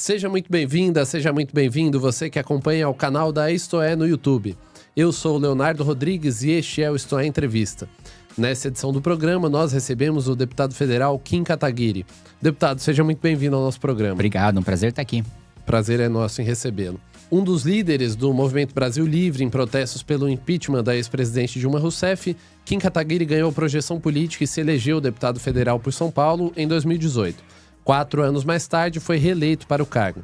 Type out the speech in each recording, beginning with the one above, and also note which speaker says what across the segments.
Speaker 1: Seja muito bem-vinda, seja muito bem-vindo, você que acompanha o canal da Isto É no YouTube. Eu sou o Leonardo Rodrigues e este é o Isto É Entrevista. Nessa edição do programa, nós recebemos o deputado federal Kim Kataguiri. Deputado, seja muito bem-vindo ao nosso programa.
Speaker 2: Obrigado, um prazer estar aqui.
Speaker 1: Prazer é nosso em recebê-lo. Um dos líderes do Movimento Brasil Livre em protestos pelo impeachment da ex-presidente Dilma Rousseff, Kim Kataguiri ganhou projeção política e se elegeu deputado federal por São Paulo em 2018. 4 anos mais tarde, foi reeleito para o cargo.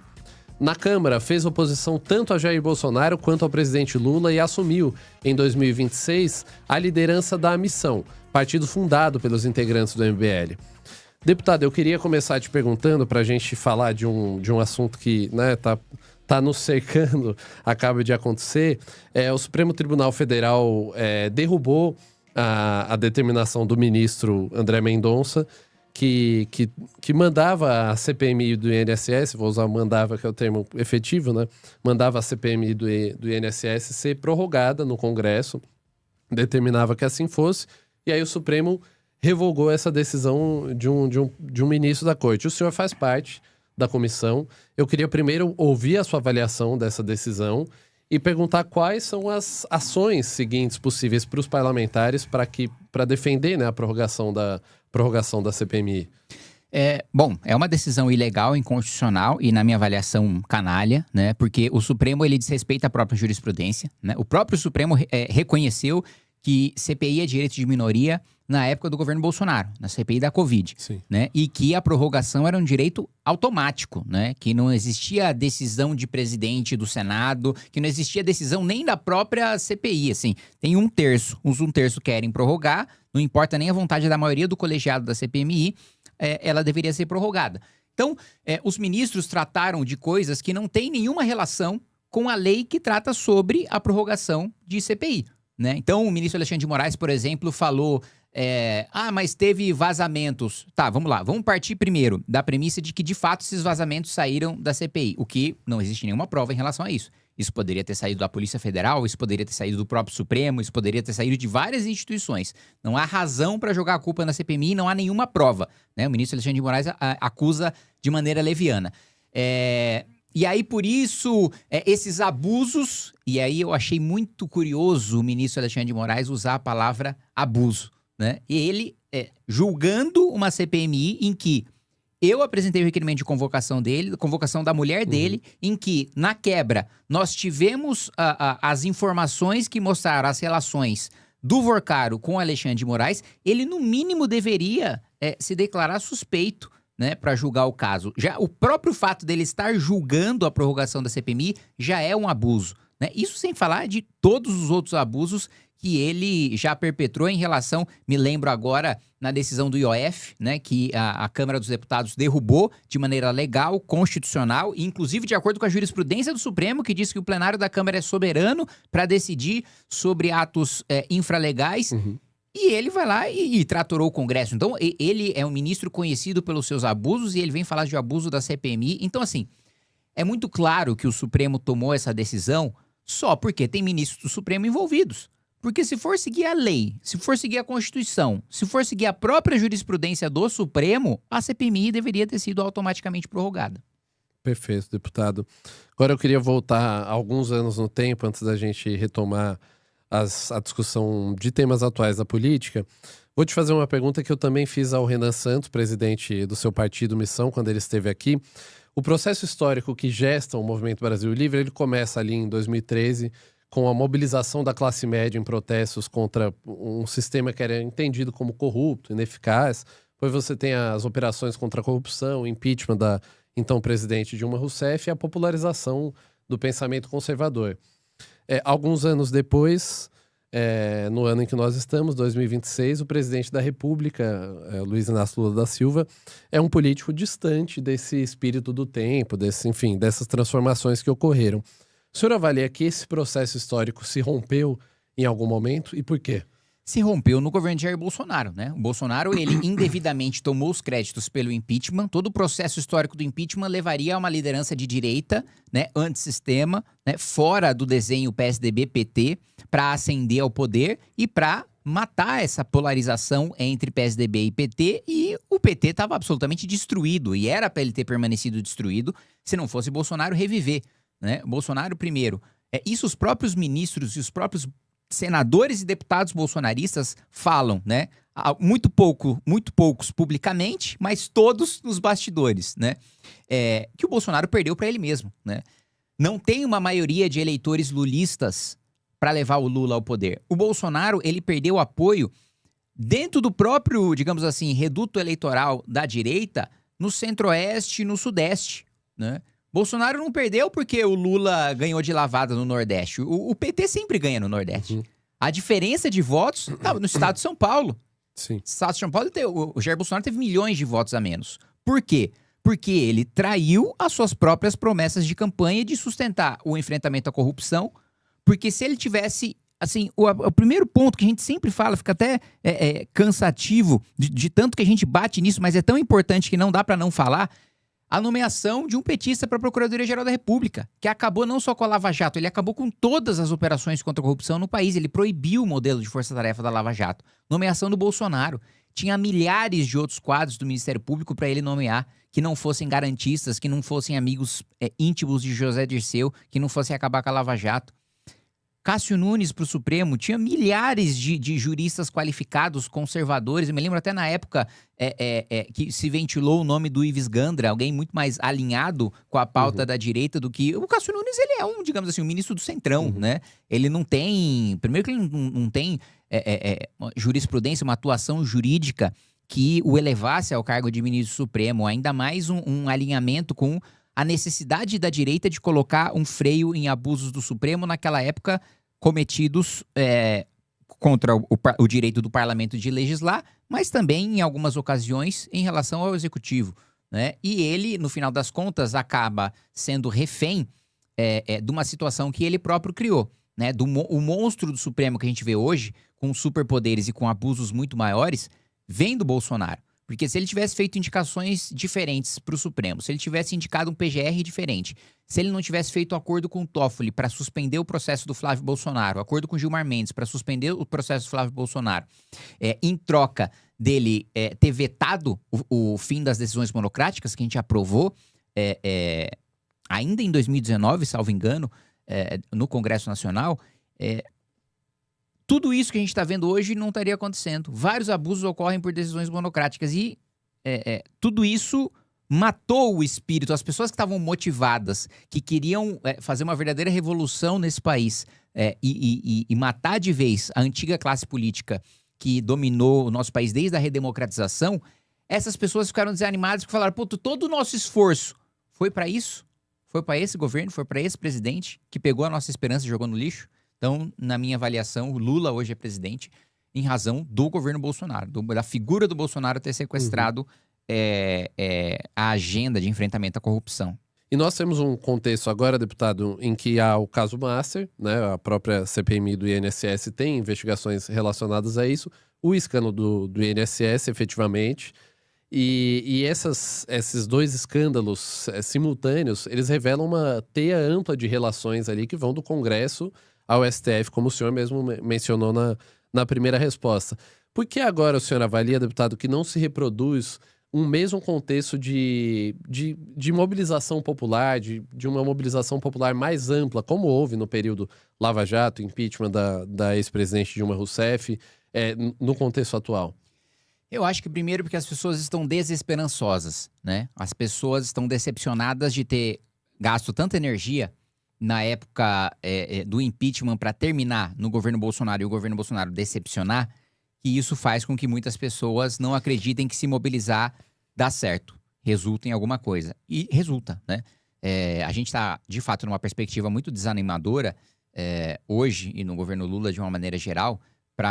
Speaker 1: Na Câmara, fez oposição tanto a Jair Bolsonaro quanto ao presidente Lula e assumiu, em 2026, a liderança da Missão, partido fundado pelos integrantes do MBL. Deputado, eu queria começar te perguntando, para a gente falar de um assunto que tá nos cercando, acaba de acontecer. O Supremo Tribunal Federal derrubou a determinação do ministro André Mendonça, que mandava a CPMI do INSS, vou usar mandava, que é o termo efetivo, né? Mandava a CPMI do INSS ser prorrogada no Congresso, determinava que assim fosse, e aí o Supremo revogou essa decisão de um ministro da Corte. O senhor faz parte da comissão. Eu queria primeiro ouvir a sua avaliação dessa decisão e perguntar quais são as ações seguintes possíveis para os parlamentares para defender, né, a prorrogação da CPMI.
Speaker 2: É uma decisão ilegal, inconstitucional e, na minha avaliação, canalha, né? Porque o Supremo, ele desrespeita a própria jurisprudência, né? O próprio Supremo reconheceu que CPI é direito de minoria na época do governo Bolsonaro, na CPI da Covid, né? E que a prorrogação era um direito automático, né? Que não existia decisão de presidente do Senado, que não existia decisão nem da própria CPI, assim. Tem um terço querem prorrogar, não importa nem a vontade da maioria do colegiado da CPMI, ela deveria ser prorrogada. Então, os ministros trataram de coisas que não têm nenhuma relação com a lei que trata sobre a prorrogação de CPI, né? Então, o ministro Alexandre de Moraes, por exemplo, falou... mas teve vazamentos. Tá, vamos lá. Vamos partir primeiro da premissa de que, de fato, esses vazamentos saíram da CPI. O que não existe nenhuma prova em relação a isso. Isso poderia ter saído da Polícia Federal, isso poderia ter saído do próprio Supremo, isso poderia ter saído de várias instituições. Não há razão para jogar a culpa na CPMI, não há nenhuma prova, né? O ministro Alexandre de Moraes acusa de maneira leviana. E aí, por isso, esses abusos... E aí eu achei muito curioso o ministro Alexandre de Moraes usar a palavra abuso, né? E ele julgando uma CPMI em que eu apresentei o requerimento de convocação dele, convocação da mulher dele, em que, na quebra, nós tivemos as informações que mostraram as relações do Vorcaro com o Alexandre de Moraes. Ele, no mínimo, deveria se declarar suspeito, né, para julgar o caso. Já o próprio fato dele estar julgando a prorrogação da CPMI já é um abuso, né? Isso sem falar de todos os outros abusos que ele já perpetrou em relação, me lembro agora, na decisão do IOF, né, que a Câmara dos Deputados derrubou de maneira legal, constitucional, e inclusive de acordo com a jurisprudência do Supremo, que diz que o plenário da Câmara é soberano para decidir sobre atos infralegais. E ele vai lá e tratorou o Congresso. Então, ele é um ministro conhecido pelos seus abusos e ele vem falar de abuso da CPMI. Então, assim, é muito claro que o Supremo tomou essa decisão só porque tem ministros do Supremo envolvidos. Porque se for seguir a lei, se for seguir a Constituição, se for seguir a própria jurisprudência do Supremo, a CPMI deveria ter sido automaticamente prorrogada.
Speaker 1: Perfeito, deputado. Agora eu queria voltar alguns anos no tempo, antes da gente retomar a discussão de temas atuais da política. Vou te fazer uma pergunta que eu também fiz ao Renan Santos, presidente do seu partido Missão, quando ele esteve aqui. O processo histórico que gesta o Movimento Brasil Livre, ele começa ali em 2013, com a mobilização da classe média em protestos contra um sistema que era entendido como corrupto, ineficaz. Depois você tem as operações contra a corrupção, o impeachment da então presidente Dilma Rousseff e a popularização do pensamento conservador. Alguns anos depois, no ano em que nós estamos, 2026, o presidente da República, Luiz Inácio Lula da Silva, é um político distante desse espírito do tempo, dessas transformações que ocorreram. O senhor avalia que esse processo histórico se rompeu em algum momento e por quê?
Speaker 2: se rompeu no governo de Jair Bolsonaro, né? O Bolsonaro, ele indevidamente tomou os créditos pelo impeachment. Todo o processo histórico do impeachment levaria a uma liderança de direita, né, antissistema, né, fora do desenho PSDB-PT, para ascender ao poder e para matar essa polarização entre PSDB e PT. E o PT estava absolutamente destruído, e era para ele ter permanecido destruído se não fosse Bolsonaro reviver, né? Bolsonaro, primeiro, isso os próprios ministros e os próprios senadores e deputados bolsonaristas falam, né? Muito poucos publicamente, mas todos nos bastidores, né? Que o Bolsonaro perdeu para ele mesmo, né? Não tem uma maioria de eleitores lulistas para levar o Lula ao poder. O Bolsonaro, ele perdeu apoio dentro do próprio, digamos assim, reduto eleitoral da direita no centro-oeste e no sudeste, né? Bolsonaro não perdeu porque o Lula ganhou de lavada no Nordeste. O PT sempre ganha no Nordeste. Uhum. A diferença de votos estava no estado de São Paulo.
Speaker 1: Sim.
Speaker 2: No estado de São Paulo, o Jair Bolsonaro teve milhões de votos a menos. Por quê? Porque ele traiu as suas próprias promessas de campanha de sustentar o enfrentamento à corrupção. Porque se ele tivesse, assim, o primeiro ponto que a gente sempre fala, fica até cansativo de tanto que a gente bate nisso, mas é tão importante que não dá para não falar, a nomeação de um petista para a Procuradoria-Geral da República, que acabou não só com a Lava Jato, ele acabou com todas as operações contra a corrupção no país. Ele proibiu o modelo de força-tarefa da Lava Jato. Nomeação do Bolsonaro. Tinha milhares de outros quadros do Ministério Público para ele nomear, que não fossem garantistas, que não fossem amigos íntimos de José Dirceu, que não fossem acabar com a Lava Jato. Cássio Nunes para o Supremo, tinha milhares de juristas qualificados, conservadores. Eu me lembro até na época que se ventilou o nome do Ives Gandra, alguém muito mais alinhado com a pauta da direita do que... O Cássio Nunes, ele é digamos assim, um ministro do Centrão, né? Ele não tem... Primeiro que ele não tem jurisprudência, uma atuação jurídica que o elevasse ao cargo de ministro supremo, ainda mais um alinhamento com a necessidade da direita de colocar um freio em abusos do Supremo naquela época cometidos contra o direito do parlamento de legislar, mas também, em algumas ocasiões, em relação ao executivo, né? E ele, no final das contas, acaba sendo refém de uma situação que ele próprio criou, né? O monstro do Supremo que a gente vê hoje, com superpoderes e com abusos muito maiores, vem do Bolsonaro. Porque se ele tivesse feito indicações diferentes para o Supremo, se ele tivesse indicado um PGR diferente, se ele não tivesse feito acordo com o Toffoli para suspender o processo do Flávio Bolsonaro, acordo com o Gilmar Mendes para suspender o processo do Flávio Bolsonaro, em troca dele ter vetado o fim das decisões monocráticas que a gente aprovou ainda em 2019, salvo engano, no Congresso Nacional, tudo isso que a gente está vendo hoje não estaria acontecendo. Vários abusos ocorrem por decisões monocráticas e tudo isso matou o espírito. As pessoas que estavam motivadas, que queriam fazer uma verdadeira revolução nesse país e matar de vez a antiga classe política que dominou o nosso país desde a redemocratização, essas pessoas ficaram desanimadas porque falaram, pô, todo o nosso esforço foi para isso? Foi para esse governo? Foi para esse presidente que pegou a nossa esperança e jogou no lixo? Então, na minha avaliação, o Lula hoje é presidente em razão do governo Bolsonaro, da figura do Bolsonaro ter sequestrado a agenda de enfrentamento à corrupção.
Speaker 1: E nós temos um contexto agora, deputado, em que há o caso Master, né? A própria CPMI do INSS tem investigações relacionadas a isso, o escândalo do INSS, efetivamente. E esses dois escândalos simultâneos, eles revelam uma teia ampla de relações ali que vão do Congresso ao STF, como o senhor mesmo mencionou na primeira resposta. Por que agora o senhor avalia, deputado, que não se reproduz um mesmo contexto de mobilização popular, de uma mobilização popular mais ampla, como houve no período Lava Jato, impeachment da ex-presidente Dilma Rousseff, no contexto atual?
Speaker 2: Eu acho que primeiro porque as pessoas estão desesperançosas, né? As pessoas estão decepcionadas de ter gasto tanta energia na época do impeachment para terminar no governo Bolsonaro e o governo Bolsonaro decepcionar, que isso faz com que muitas pessoas não acreditem que se mobilizar dá certo, resulta em alguma coisa. E resulta, né? A gente está, de fato, numa perspectiva muito desanimadora hoje e no governo Lula de uma maneira geral,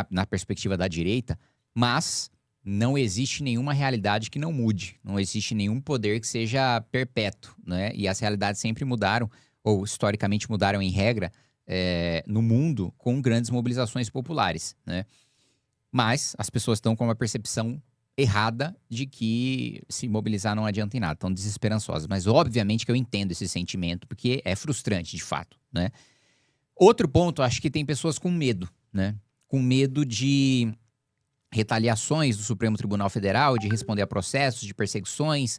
Speaker 2: na perspectiva da direita, mas não existe nenhuma realidade que não mude, não existe nenhum poder que seja perpétuo, né? E as realidades sempre mudaram, ou historicamente mudaram em regra, no mundo com grandes mobilizações populares, né? Mas as pessoas estão com uma percepção errada de que se mobilizar não adianta em nada, estão desesperançosas. Mas obviamente que eu entendo esse sentimento, porque é frustrante de fato, né? Outro ponto, acho que tem pessoas com medo, né? Com medo de retaliações do Supremo Tribunal Federal, de responder a processos, de perseguições.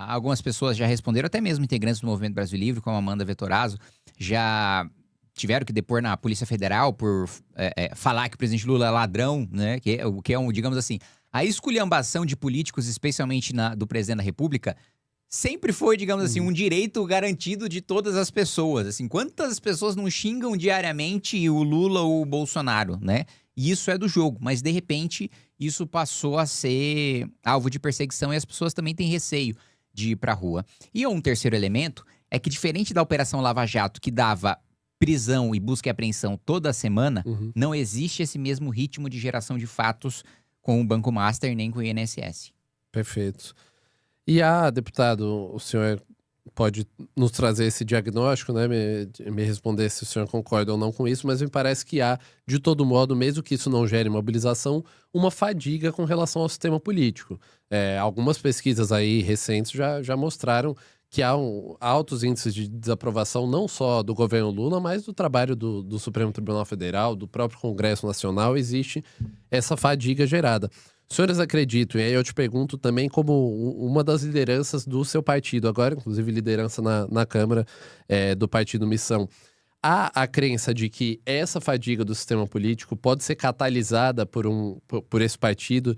Speaker 2: Algumas pessoas já responderam, até mesmo integrantes do Movimento Brasil Livre, como a Amanda Vettorazzo, já tiveram que depor na Polícia Federal por falar que o presidente Lula é ladrão, né? O que é digamos assim, a esculhambação de políticos, especialmente do presidente da República, sempre foi, digamos assim, um direito garantido de todas as pessoas. Assim, quantas pessoas não xingam diariamente o Lula ou o Bolsonaro, né? E isso é do jogo, mas de repente isso passou a ser alvo de perseguição e as pessoas também têm receio de ir pra rua. E um terceiro elemento é que, diferente da Operação Lava Jato, que dava prisão e busca e apreensão toda semana, não existe esse mesmo ritmo de geração de fatos com o Banco Master nem com o INSS.
Speaker 1: Perfeito. E deputado, o senhor pode nos trazer esse diagnóstico, né? Me responder se o senhor concorda ou não com isso, mas me parece que há, de todo modo, mesmo que isso não gere mobilização, uma fadiga com relação ao sistema político. Algumas pesquisas aí recentes já mostraram que há altos índices de desaprovação não só do governo Lula, mas do trabalho do Supremo Tribunal Federal, do próprio Congresso Nacional. Existe essa fadiga gerada. Os senhores acreditam, e aí eu te pergunto também como uma das lideranças do seu partido, agora inclusive liderança na Câmara do Partido Missão, há a crença de que essa fadiga do sistema político pode ser catalisada por esse partido,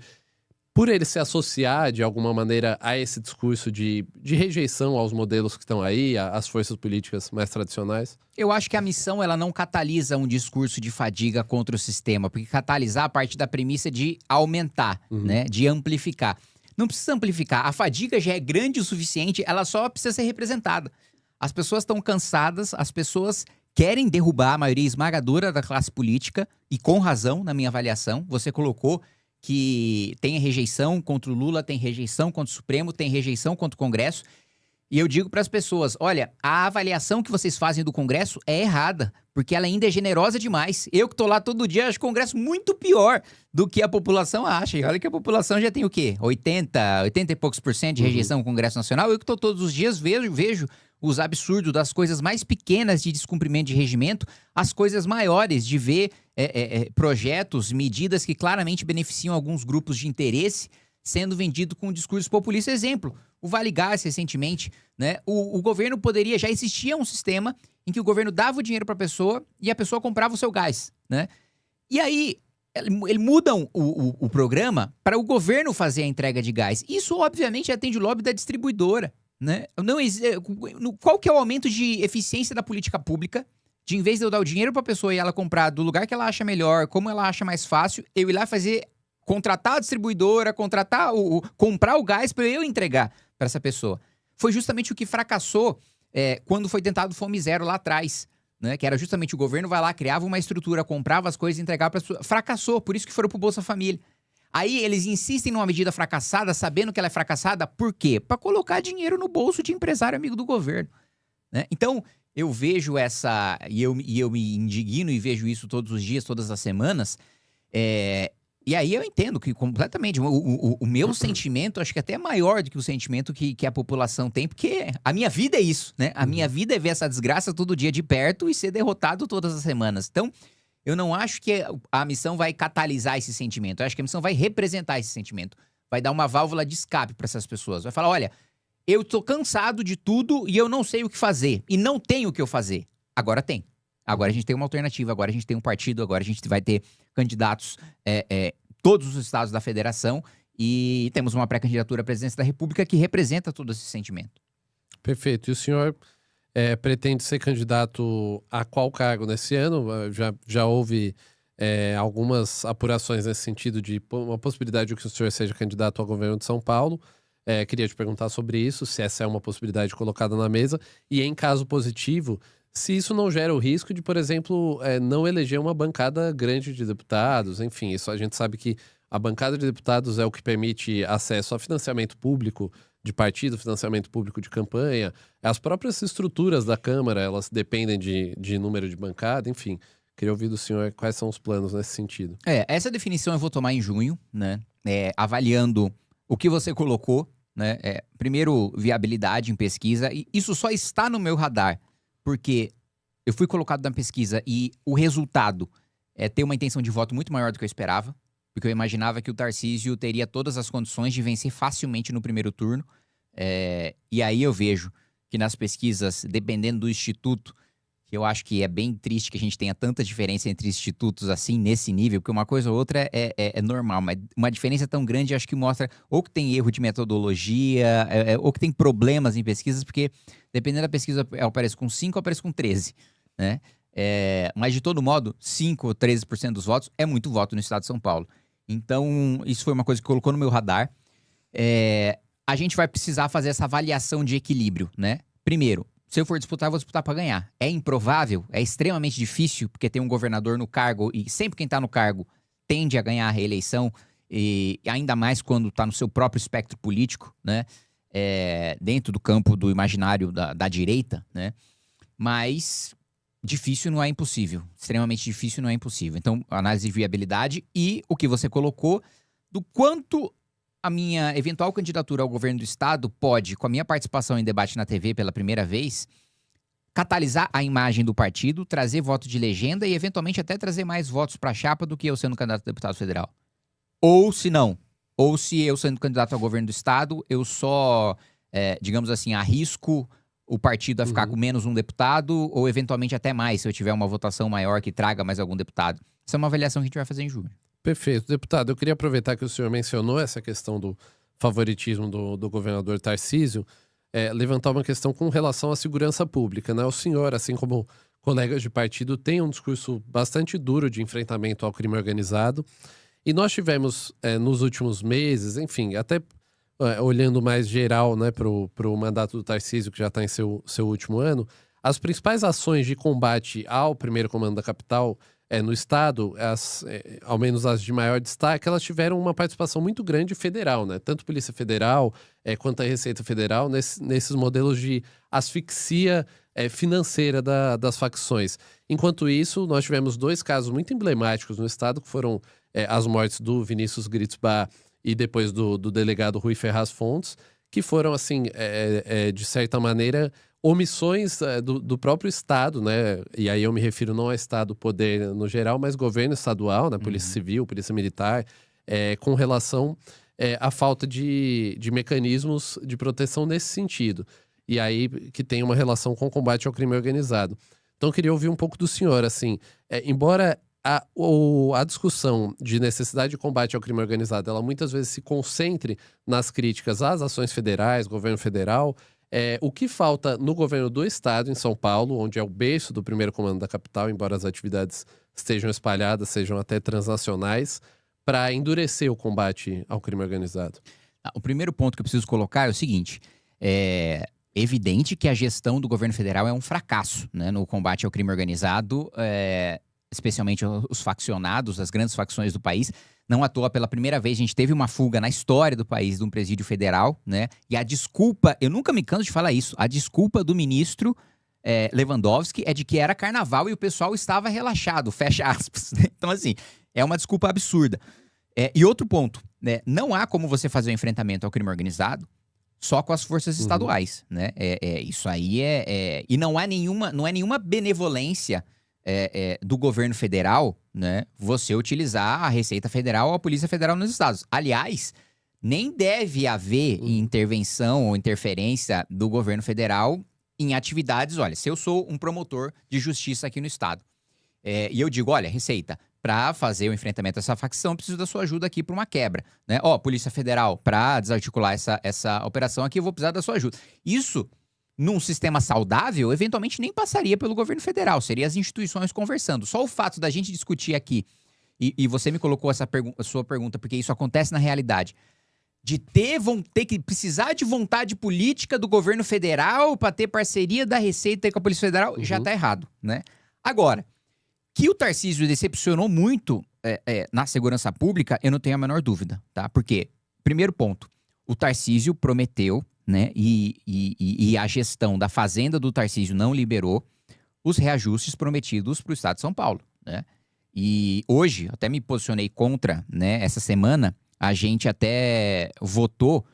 Speaker 1: por ele se associar de alguma maneira a esse discurso de rejeição aos modelos que estão aí, às forças políticas mais tradicionais?
Speaker 2: Eu acho que a missão ela não catalisa um discurso de fadiga contra o sistema, porque catalisar parte da premissa de aumentar, né, de amplificar. Não precisa amplificar, a fadiga já é grande o suficiente, ela só precisa ser representada. As pessoas estão cansadas, as pessoas querem derrubar a maioria esmagadora da classe política, e com razão, na minha avaliação. Você colocou que tem rejeição contra o Lula, tem rejeição contra o Supremo, tem rejeição contra o Congresso. E eu digo para as pessoas, olha, a avaliação que vocês fazem do Congresso é errada, porque ela ainda é generosa demais. Eu que tô lá todo dia, acho o Congresso muito pior do que a população acha. E olha que a população já tem o quê? 80 e poucos % de rejeição no Congresso Nacional. Eu que tô todos os dias, vejo os absurdos das coisas mais pequenas de descumprimento de regimento, as coisas maiores de ver projetos, medidas que claramente beneficiam alguns grupos de interesse sendo vendido com um discurso populista. Exemplo, o Vale Gás recentemente, né? O governo poderia, já existia um sistema em que o governo dava o dinheiro para a pessoa e a pessoa comprava o seu gás, né? E aí, eles mudam o programa para o governo fazer a entrega de gás. Isso, obviamente, atende o lobby da distribuidora, né? Qual que é o aumento de eficiência da política pública? De, em vez de eu dar o dinheiro para a pessoa e ela comprar do lugar que ela acha melhor, como ela acha mais fácil, eu ir lá contratar a distribuidora, comprar o gás para eu entregar para essa pessoa. Foi justamente o que fracassou quando foi tentado Fome Zero lá atrás, né? Que era justamente o governo vai lá, criava uma estrutura, comprava as coisas e entregava para as pessoas. Fracassou, por isso que foram pro Bolsa Família. Aí eles insistem numa medida fracassada, sabendo que ela é fracassada, por quê? Para colocar dinheiro no bolso de empresário amigo do governo, né? Então, eu vejo e eu me indigno e vejo isso todos os dias, todas as semanas. E aí eu entendo que completamente, o meu sentimento, acho que até é maior do que o sentimento que a população tem, porque a minha vida é isso, né? A minha vida é ver essa desgraça todo dia de perto e ser derrotado todas as semanas. Então, eu não acho que a missão vai catalisar esse sentimento. Eu acho que a missão vai representar esse sentimento. Vai dar uma válvula de escape para essas pessoas. Vai falar, olha, eu tô cansado de tudo e eu não sei o que fazer. E não tenho o que eu fazer. Agora tem. Agora a gente tem uma alternativa, agora a gente tem um partido, agora a gente vai ter candidatos todos os estados da federação e temos uma pré-candidatura à presidência da República que representa todo esse sentimento.
Speaker 1: Perfeito. E o senhor pretende ser candidato a qual cargo nesse ano? Já houve algumas apurações nesse sentido de uma possibilidade de que o senhor seja candidato ao governo de São Paulo. Queria te perguntar sobre isso, se essa é uma possibilidade colocada na mesa. E em caso positivo, se isso não gera o risco de, por exemplo, não eleger uma bancada grande de deputados. Enfim, isso a gente sabe que a bancada de deputados é o que permite acesso a financiamento público de partido, financiamento público de campanha. As próprias estruturas da Câmara, elas dependem de número de bancada, enfim. Queria ouvir do senhor quais são os planos nesse sentido.
Speaker 2: Essa definição eu vou tomar em junho, né? Avaliando o que você colocou, né? Primeiro, viabilidade em pesquisa. E isso só está no meu radar, porque eu fui colocado na pesquisa e o resultado é ter uma intenção de voto muito maior do que eu esperava, porque eu imaginava que o Tarcísio teria todas as condições de vencer facilmente no primeiro turno. E aí eu vejo que nas pesquisas, dependendo do instituto, que eu acho que é bem triste que a gente tenha tanta diferença entre institutos assim, nesse nível, porque uma coisa ou outra é normal, mas uma diferença tão grande acho que mostra ou que tem erro de metodologia, ou que tem problemas em pesquisas, porque dependendo da pesquisa eu apareço com 5 ou apareço com 13, né? Mas de todo modo, 5 ou 13% dos votos é muito voto no estado de São Paulo. Então, isso foi uma coisa que colocou no meu radar. A gente vai precisar fazer essa avaliação de equilíbrio, né? Primeiro, se eu for disputar, eu vou disputar para ganhar. É improvável, é extremamente difícil, porque tem um governador no cargo, e sempre quem está no cargo tende a ganhar a reeleição, e ainda mais quando está no seu próprio espectro político, né? Dentro do campo do imaginário da direita, né? Mas difícil não é impossível. Extremamente difícil não é impossível. Então, análise de viabilidade e o que você colocou do quanto a minha eventual candidatura ao governo do estado pode, com a minha participação em debate na TV pela primeira vez, catalisar a imagem do partido, trazer voto de legenda e eventualmente até trazer mais votos para a chapa do que eu sendo candidato a deputado federal. Ou se não, ou se eu sendo candidato ao governo do estado, eu só, digamos assim, arrisco o partido a ficar com menos um deputado ou eventualmente até mais, se eu tiver uma votação maior que traga mais algum deputado. Essa é uma avaliação que a gente vai fazer em julho.
Speaker 1: Perfeito. Deputado, eu queria aproveitar que o senhor mencionou essa questão do favoritismo do governador Tarcísio, levantar uma questão com relação à segurança pública, né? O senhor, assim como colegas de partido, tem um discurso bastante duro de enfrentamento ao crime organizado. E nós tivemos, nos últimos meses, enfim, até olhando mais geral, né, para o mandato do Tarcísio, que já está em seu último ano, as principais ações de combate ao primeiro comando da capital no estado, ao menos as de maior destaque, elas tiveram uma participação muito grande federal, né? Tanto Polícia Federal quanto a Receita Federal, nesses modelos de asfixia financeira das facções. Enquanto isso, nós tivemos 2 casos muito emblemáticos no estado, que foram as mortes do Vinícius Gritzbach e depois do delegado Rui Ferraz Fontes, que foram, assim, de certa maneira, omissões do próprio Estado, né? E aí eu me refiro não ao Estado, poder no geral, mas governo estadual, né? Polícia Civil, Polícia Militar, com relação à falta de mecanismos de proteção nesse sentido. E aí que tem uma relação com o combate ao crime organizado. Então eu queria ouvir um pouco do senhor, assim, embora a discussão de necessidade de combate ao crime organizado, ela muitas vezes se concentre nas críticas às ações federais, governo federal. O que falta no governo do estado, em São Paulo, onde é o berço do primeiro comando da capital, embora as atividades estejam espalhadas, sejam até transnacionais, para endurecer o combate ao crime organizado?
Speaker 2: O primeiro ponto que eu preciso colocar é o seguinte: é evidente que a gestão do governo federal é um fracasso, né, no combate ao crime organizado, especialmente os faccionados, as grandes facções do país. Não à toa, pela primeira vez, a gente teve uma fuga na história do país de um presídio federal, né? E a desculpa, eu nunca me canso de falar isso, a desculpa do ministro Lewandowski é de que era carnaval e o pessoal estava relaxado, fecha aspas. Então, assim, é uma desculpa absurda. E outro ponto, né? Não há como você fazer o enfrentamento ao crime organizado só com as forças estaduais, né? Isso aí e não é nenhuma benevolência do governo federal, né, você utilizar a Receita Federal ou a Polícia Federal nos estados. Aliás, nem deve haver intervenção ou interferência do governo federal em atividades. Olha, se eu sou um promotor de justiça aqui no estado, e eu digo, olha, Receita, para fazer o enfrentamento dessa facção, eu preciso da sua ajuda aqui para uma quebra, né? Polícia Federal, para desarticular essa operação aqui, eu vou precisar da sua ajuda. Isso, num sistema saudável, eventualmente nem passaria pelo governo federal, seria as instituições conversando. Só o fato da gente discutir aqui, e você me colocou a sua pergunta, porque isso acontece na realidade, de ter que precisar de vontade política do governo federal para ter parceria da Receita com a Polícia Federal, já tá errado, né? Agora, que o Tarcísio decepcionou muito na segurança pública, eu não tenho a menor dúvida, tá? Porque, primeiro ponto, o Tarcísio prometeu, né, e a gestão da fazenda do Tarcísio não liberou os reajustes prometidos para o estado de São Paulo, né? E hoje, até me posicionei contra, né? Essa semana, a gente até votou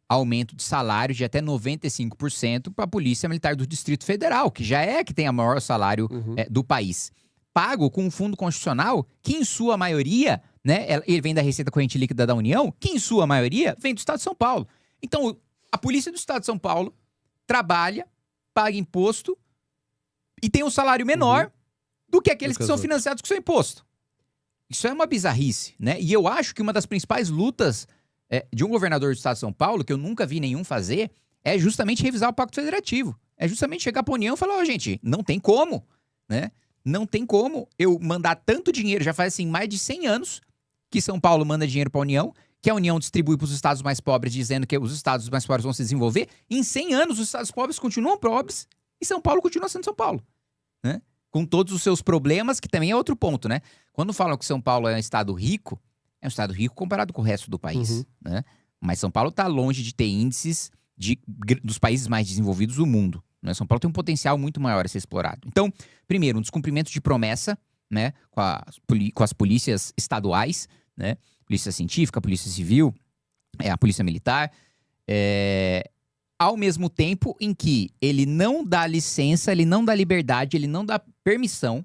Speaker 2: aumento de salário de até 95% para a Polícia Militar do Distrito Federal, que já é que tem o maior salário do país. Pago com um fundo constitucional que, em sua maioria, né, ele vem da Receita Corrente Líquida da União, que, em sua maioria, vem do Estado de São Paulo. Então, a Polícia do Estado de São Paulo trabalha, paga imposto e tem um salário menor do que aqueles que são financiados com seu imposto. Isso é uma bizarrice, né? E eu acho que uma das principais lutas de um governador do Estado de São Paulo, que eu nunca vi nenhum fazer, é justamente revisar o Pacto Federativo. É justamente chegar para a União e falar, gente, não tem como, né? Não tem como eu mandar tanto dinheiro, já faz assim mais de 100 anos que São Paulo manda dinheiro para a União, que a União distribui para os estados mais pobres, dizendo que os estados mais pobres vão se desenvolver. Em 100 anos, os estados pobres continuam pobres e São Paulo continua sendo São Paulo, né? Com todos os seus problemas, que também é outro ponto, né? Quando falam que São Paulo é um estado rico comparado com o resto do país, né? Mas São Paulo está longe de ter índices dos países mais desenvolvidos do mundo, né? São Paulo tem um potencial muito maior a ser explorado. Então, primeiro, um descumprimento de promessa, né? Com as polícias estaduais, né? Polícia Científica, Polícia Civil, a Polícia Militar, ao mesmo tempo em que ele não dá licença, ele não dá liberdade, ele não dá permissão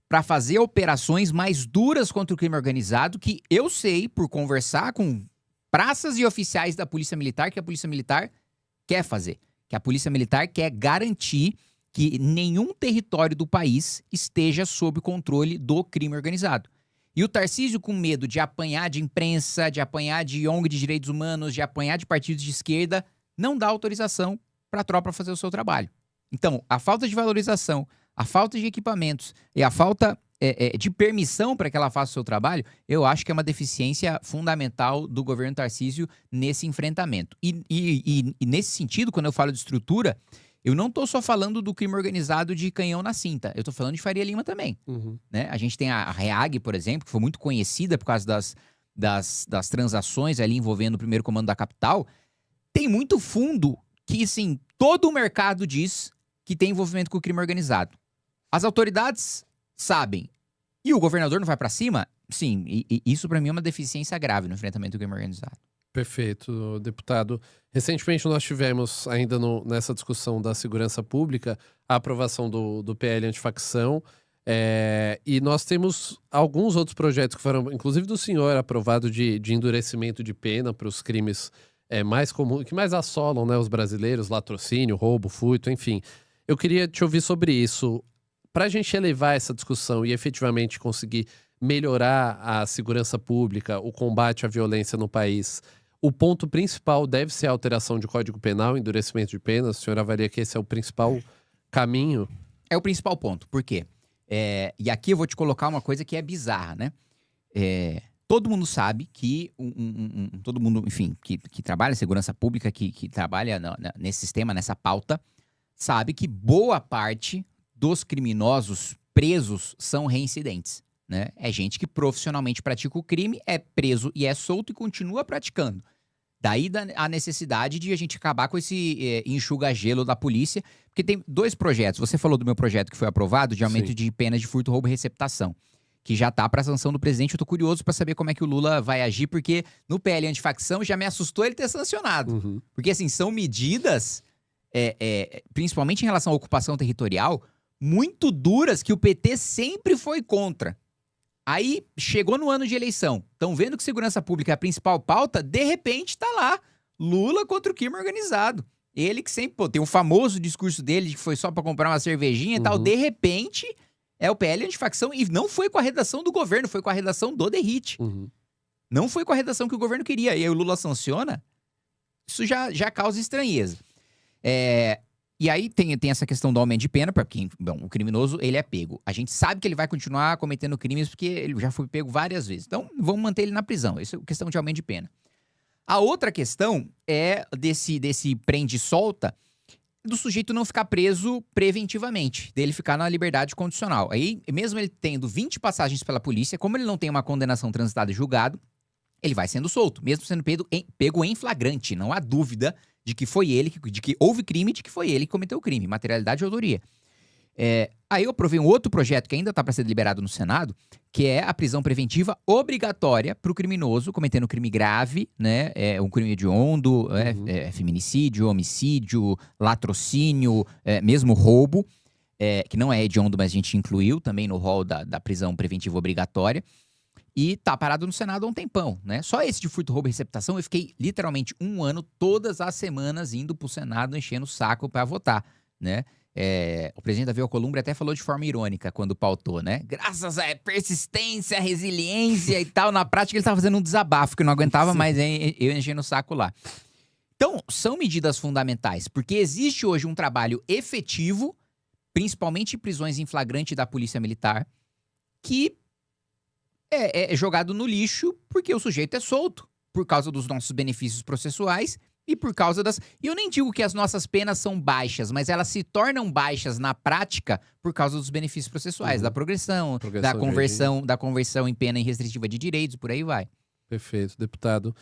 Speaker 2: para fazer operações mais duras contra o crime organizado, que eu sei, por conversar com praças e oficiais da Polícia Militar, que a Polícia Militar quer fazer. Que a Polícia Militar quer garantir que nenhum território do país esteja sob o controle do crime organizado. E o Tarcísio, com medo de apanhar de imprensa, de apanhar de ONG de direitos humanos, de apanhar de partidos de esquerda, não dá autorização para a tropa fazer o seu trabalho. Então, a falta de valorização, a falta de equipamentos e a falta de permissão para que ela faça o seu trabalho, eu acho que é uma deficiência fundamental do governo Tarcísio nesse enfrentamento. E nesse sentido, quando eu falo de estrutura, eu não estou só falando do crime organizado de canhão na cinta, eu estou falando de Faria Lima também. Né? A gente tem a REAG, por exemplo, que foi muito conhecida por causa das transações ali envolvendo o primeiro comando da capital. Tem muito fundo que, assim, todo o mercado diz que tem envolvimento com o crime organizado. As autoridades sabem. E o governador não vai pra cima? Sim, e isso pra mim é uma deficiência grave no enfrentamento do crime organizado.
Speaker 1: Perfeito, deputado. Recentemente nós tivemos, ainda nessa discussão da segurança pública, a aprovação do PL antifacção. E nós temos alguns outros projetos que foram, inclusive do senhor, aprovado de endurecimento de pena para os crimes mais comuns, que mais assolam, né, os brasileiros, latrocínio, roubo, furto, enfim. Eu queria te ouvir sobre isso. Para a gente elevar essa discussão e efetivamente conseguir melhorar a segurança pública, o combate à violência no país, o ponto principal deve ser a alteração de Código Penal, endurecimento de penas. O senhor avalia que esse é o principal caminho?
Speaker 2: É o principal ponto. Por quê? E aqui eu vou te colocar uma coisa que é bizarra, né? Todo mundo sabe que todo mundo, enfim, que trabalha em segurança pública, que trabalha nesse sistema, nessa pauta, sabe que boa parte dos criminosos presos são reincidentes, né? É gente que profissionalmente pratica o crime, é preso e é solto e continua praticando. Daí a necessidade de a gente acabar com esse enxuga-gelo da polícia, porque tem 2 projetos. Você falou do meu projeto que foi aprovado de aumento de penas de furto, roubo e receptação, que já tá para sanção do presidente. Eu tô curioso para saber como é que o Lula vai agir, porque no PL antifacção já me assustou ele ter sancionado. Porque, assim, são medidas, principalmente em relação à ocupação territorial, muito duras que o PT sempre foi contra. Aí, chegou no ano de eleição, estão vendo que segurança pública é a principal pauta, de repente tá lá, Lula contra o crime organizado. Ele que sempre, tem um famoso discurso dele de que foi só pra comprar uma cervejinha e tal, de repente é o PL antifacção, e não foi com a redação do governo, foi com a redação do Derrite. Não foi com a redação que o governo queria, e aí o Lula sanciona, isso já causa estranheza. E aí tem essa questão do aumento de pena, porque o criminoso, ele é pego. A gente sabe que ele vai continuar cometendo crimes porque ele já foi pego várias vezes. Então, vamos manter ele na prisão. Isso é questão de aumento de pena. A outra questão é desse prende e solta, do sujeito não ficar preso preventivamente, dele ficar na liberdade condicional. Aí, mesmo ele tendo 20 passagens pela polícia, como ele não tem uma condenação transitada e julgado, ele vai sendo solto, mesmo sendo pego em flagrante. Não há dúvida de que foi ele, de que houve crime, de que foi ele que cometeu o crime. Materialidade e autoria. Aí eu aprovei um outro projeto que ainda está para ser deliberado no Senado, que é a prisão preventiva obrigatória para o criminoso cometendo crime grave, né? Um crime hediondo, feminicídio, homicídio, latrocínio, mesmo roubo, que não é hediondo, mas a gente incluiu também no rol da prisão preventiva obrigatória. E tá parado no Senado há um tempão, né? Só esse de furto, roubo e receptação, eu fiquei literalmente 1 ano, todas as semanas, indo pro Senado, enchendo o saco para votar, né? O presidente Davi Alcolumbre até falou de forma irônica quando pautou, né? Graças à persistência, resiliência e tal, na prática ele tava fazendo um desabafo, que não aguentava mais eu enchendo o saco lá. Então, são medidas fundamentais, porque existe hoje um trabalho efetivo, principalmente em prisões em flagrante da Polícia Militar, que é jogado no lixo porque o sujeito é solto, por causa dos nossos benefícios processuais e por causa das... E eu nem digo que as nossas penas são baixas, mas elas se tornam baixas na prática por causa dos benefícios processuais, da progressão da conversão em pena restritiva de direitos, por aí vai.
Speaker 1: Perfeito, deputado.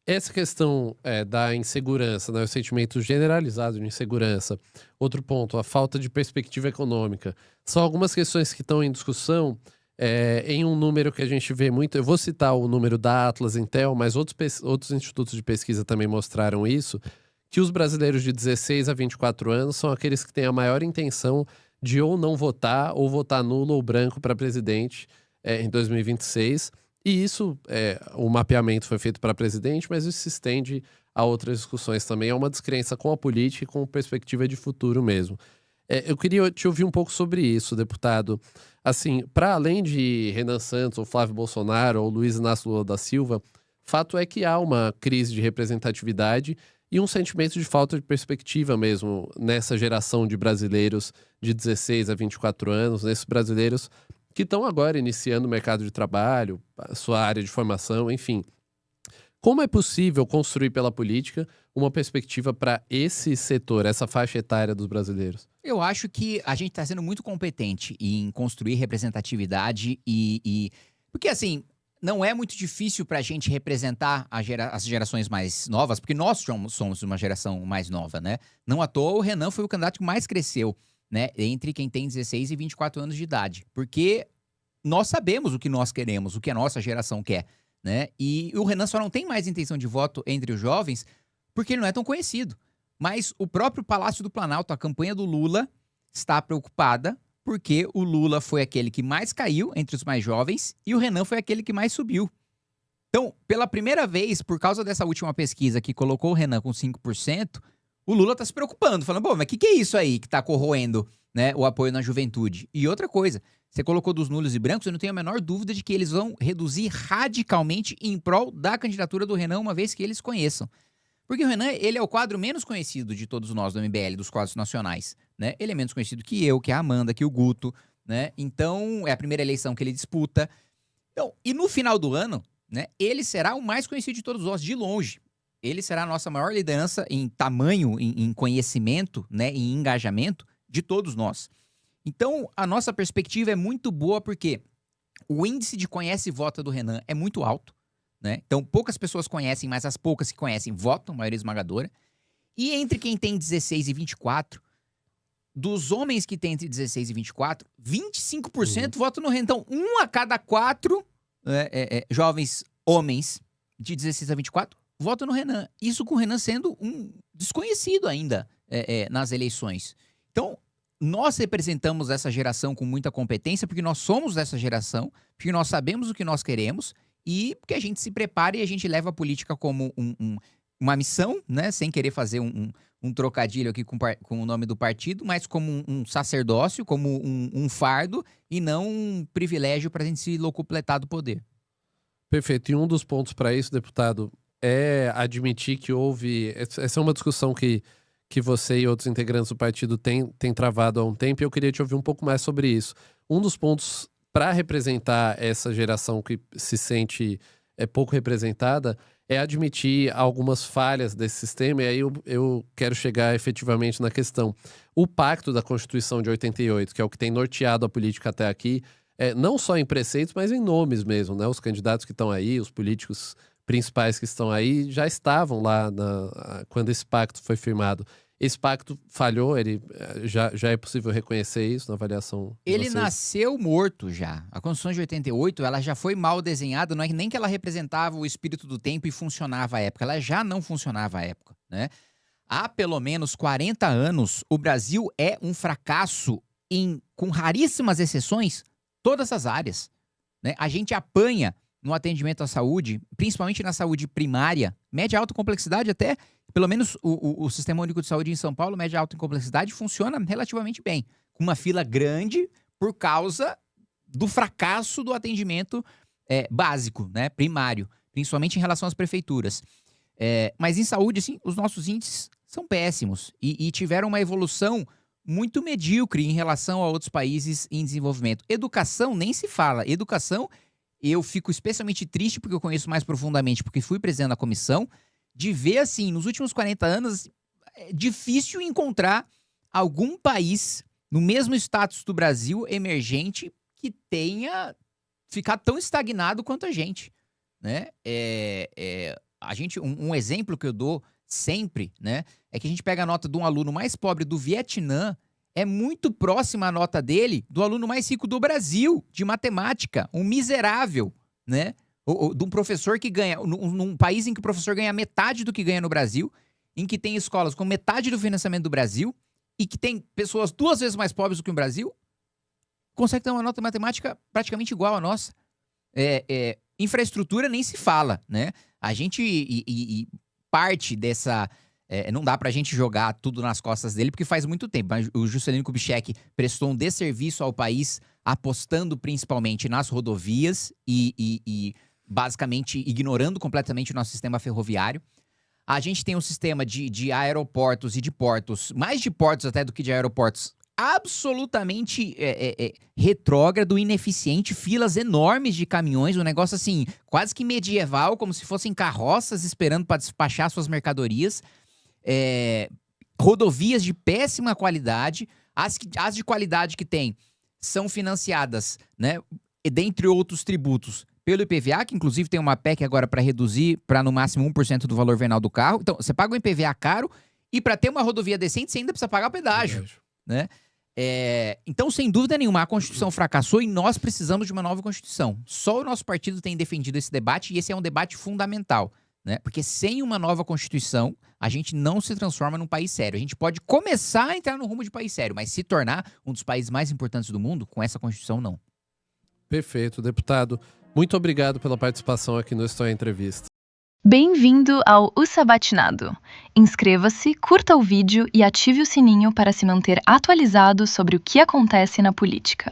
Speaker 1: Essa questão da insegurança, né, o sentimento generalizado de insegurança. Outro ponto, a falta de perspectiva econômica. São algumas questões que estão em discussão em um número que a gente vê muito. Eu vou citar o número da Atlas Intel, mas outros institutos de pesquisa também mostraram isso, que os brasileiros de 16 a 24 anos são aqueles que têm a maior intenção de ou não votar, ou votar nulo ou branco para presidente em 2026. E isso, o mapeamento foi feito para presidente, mas isso se estende a outras discussões também. É uma descrença com a política e com perspectiva de futuro mesmo. Eu queria te ouvir um pouco sobre isso, deputado. Assim, para além de Renan Santos, ou Flávio Bolsonaro, ou Luiz Inácio Lula da Silva, fato é que há uma crise de representatividade e um sentimento de falta de perspectiva mesmo nessa geração de brasileiros de 16 a 24 anos, nesses brasileiros que estão agora iniciando o mercado de trabalho, a sua área de formação, enfim. Como é possível construir pela política uma perspectiva para esse setor, essa faixa etária dos brasileiros?
Speaker 2: Eu acho que a gente está sendo muito competente em construir representatividade porque, assim, não é muito difícil para a gente representar as gerações mais novas, porque nós somos uma geração mais nova, né? Não à toa, o Renan foi o candidato que mais cresceu, né? Entre quem tem 16 e 24 anos de idade. Porque nós sabemos o que nós queremos, o que a nossa geração quer, né? E o Renan só não tem mais intenção de voto entre os jovens porque ele não é tão conhecido. Mas o próprio Palácio do Planalto, a campanha do Lula, está preocupada porque o Lula foi aquele que mais caiu entre os mais jovens e o Renan foi aquele que mais subiu. Então, pela primeira vez, por causa dessa última pesquisa que colocou o Renan com 5%, o Lula está se preocupando, falando, pô, mas o que é isso aí que está corroendo, né, o apoio na juventude? E outra coisa, você colocou dos nulos e brancos, eu não tenho a menor dúvida de que eles vão reduzir radicalmente em prol da candidatura do Renan, uma vez que eles conheçam. Porque o Renan, ele é o quadro menos conhecido de todos nós do MBL, dos quadros nacionais, né? Ele é menos conhecido que eu, que a Amanda, que o Guto, né? Então, é a primeira eleição que ele disputa. Então, e no final do ano, né, ele será o mais conhecido de todos nós, de longe. Ele será a nossa maior liderança em tamanho, em conhecimento, né, em engajamento de todos nós. Então, a nossa perspectiva é muito boa porque o índice de conhece e vota do Renan é muito alto, né? Então, poucas pessoas conhecem, mas as poucas que conhecem votam, maioria esmagadora. E entre quem tem 16 e 24, dos homens que têm entre 16 e 24, 25% votam no Renan. Então, 1 a cada 4 jovens homens de 16 a 24 votam no Renan. Isso com o Renan sendo um desconhecido ainda nas eleições. Então, nós representamos essa geração com muita competência, porque nós somos dessa geração, porque nós sabemos o que nós queremos e porque a gente se prepara e a gente leva a política como uma missão, né? Sem querer fazer um trocadilho aqui com o nome do partido, mas como um sacerdócio, como um fardo e não um privilégio para a gente se locupletar do poder.
Speaker 1: Perfeito. E um dos pontos para isso, deputado, é admitir que houve... Essa é uma discussão que você e outros integrantes do partido têm travado há um tempo, e eu queria te ouvir um pouco mais sobre isso. Um dos pontos para representar essa geração que se sente pouco representada é admitir algumas falhas desse sistema, e aí eu quero chegar efetivamente na questão. O pacto da Constituição de 88, que é o que tem norteado a política até aqui, não só em preceitos, mas em nomes mesmo, né? Os candidatos que estão aí, os políticos principais que estão aí, já estavam lá quando esse pacto foi firmado. Esse pacto falhou, ele já é possível reconhecer isso na avaliação de
Speaker 2: Ele
Speaker 1: vocês?
Speaker 2: nasceu morto já. A Constituição de 88, ela já foi mal desenhada, não é nem que ela representava o espírito do tempo e funcionava à época, ela já não funcionava à época, né? Há pelo menos 40 anos, o Brasil é um fracasso com raríssimas exceções, todas as áreas, né? A gente apanha no atendimento à saúde, principalmente na saúde primária, média alta complexidade até, pelo menos o Sistema Único de Saúde em São Paulo, média alta complexidade, funciona relativamente bem. Com uma fila grande por causa do fracasso do atendimento básico, né, primário, principalmente em relação às prefeituras. Mas em saúde, assim, os nossos índices são péssimos e tiveram uma evolução muito medíocre em relação a outros países em desenvolvimento. Educação nem se fala. Educação, eu fico especialmente triste porque eu conheço mais profundamente, porque fui presidente da comissão, de ver, assim, nos últimos 40 anos, é difícil encontrar algum país no mesmo status do Brasil, emergente, que tenha ficado tão estagnado quanto a gente, né? Um exemplo que eu dou sempre, né, é que a gente pega a nota de um aluno mais pobre do Vietnã, é muito próxima a nota dele do aluno mais rico do Brasil, de matemática, um miserável, né? De um professor que ganha, num país em que o professor ganha metade do que ganha no Brasil, em que tem escolas com metade do financiamento do Brasil, e que tem pessoas 2 vezes mais pobres do que o Brasil, consegue ter uma nota matemática praticamente igual à nossa. Infraestrutura nem se fala, né? A gente, parte dessa... não dá pra gente jogar tudo nas costas dele, porque faz muito tempo. Mas o Juscelino Kubitschek prestou um desserviço ao país, apostando principalmente nas rodovias e basicamente ignorando completamente o nosso sistema ferroviário. A gente tem um sistema de aeroportos e de portos, mais de portos até do que de aeroportos, absolutamente retrógrado, ineficiente, filas enormes de caminhões, um negócio assim, quase que medieval, como se fossem carroças esperando para despachar suas mercadorias. Rodovias de péssima qualidade, as de qualidade que tem são financiadas, né, dentre outros tributos, pelo IPVA, que inclusive tem uma PEC agora para reduzir para no máximo 1% do valor venal do carro. Então, você paga um IPVA caro e para ter uma rodovia decente, você ainda precisa pagar pedágio, né? Então, sem dúvida nenhuma, a Constituição fracassou e nós precisamos de uma nova Constituição. Só o nosso partido tem defendido esse debate e esse é um debate fundamental, né? Porque sem uma nova Constituição, a gente não se transforma num país sério. A gente pode começar a entrar no rumo de país sério, mas se tornar um dos países mais importantes do mundo, com essa Constituição, não.
Speaker 1: Perfeito, deputado. Muito obrigado pela participação aqui no Estou em Entrevista.
Speaker 3: Bem-vindo ao O Sabatinado. Inscreva-se, curta o vídeo e ative o sininho para se manter atualizado sobre o que acontece na política.